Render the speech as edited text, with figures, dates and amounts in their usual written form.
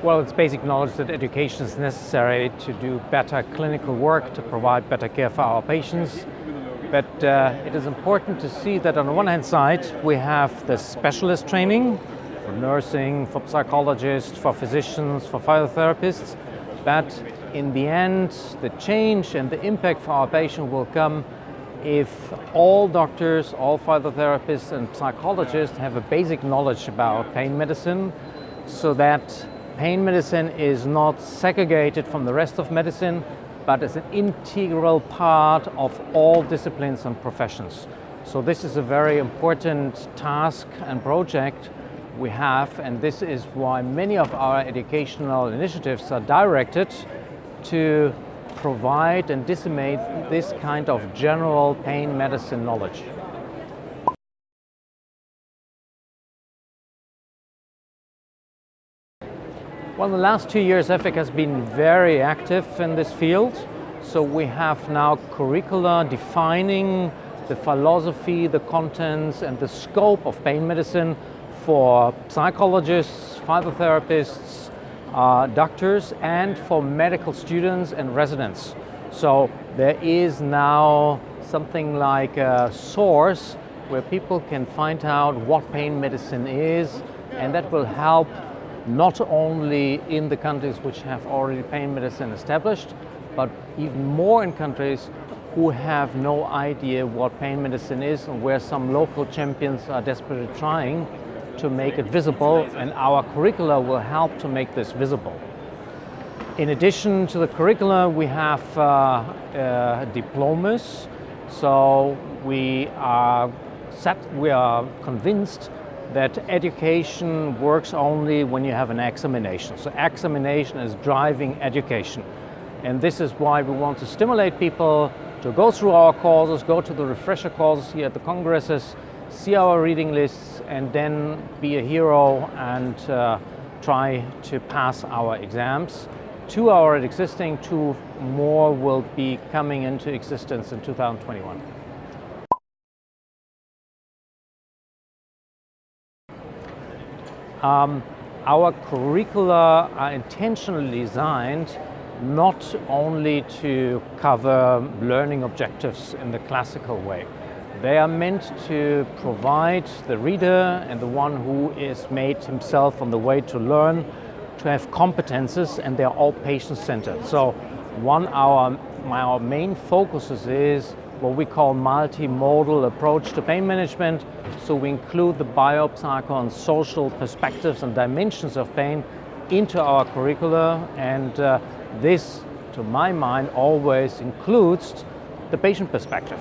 Well, it's basic knowledge that education is necessary to do better clinical work, to provide better care for our patients. But it is important to see that on the one hand side, we have the specialist training for nursing, for psychologists, for physicians, for physiotherapists. But in the end, the change and the impact for our patient will come if all doctors, all physiotherapists and psychologists have a basic knowledge about pain medicine, so that pain medicine is not segregated from the rest of medicine, but is an integral part of all disciplines and professions. So this is a very important task and project we have, and this is why many of our educational initiatives are directed to provide and disseminate this kind of general pain medicine knowledge. Well, the last 2 years, EFIC has been very active in this field. So we have now curricula defining the philosophy, the contents, and the scope of pain medicine for psychologists, physiotherapists, doctors, and for medical students and residents. So there is now something like a source where people can find out what pain medicine is, and that will help not only in the countries which have already pain medicine established, but even more in countries who have no idea what pain medicine is and where some local champions are desperately trying to make it visible, and our curricula will help to make this visible. In addition to the curricula, we have diplomas. So we are convinced that education works only when you have an examination. So examination is driving education. And this is why we want to stimulate people to go through our courses, go to the refresher courses here at the congresses, see our reading lists, and then be a hero and try to pass our exams. 2 are already existing, 2 more will be coming into existence in 2021. Our curricula are intentionally designed not only to cover learning objectives in the classical way. They are meant to provide the reader and the one who is made himself on the way to learn to have competences, and they're all patient-centered. So our main focuses is what we call multimodal approach to pain management. So we include the biopsycho and social perspectives and dimensions of pain into our curricula, and this, to my mind, always includes the patient perspective.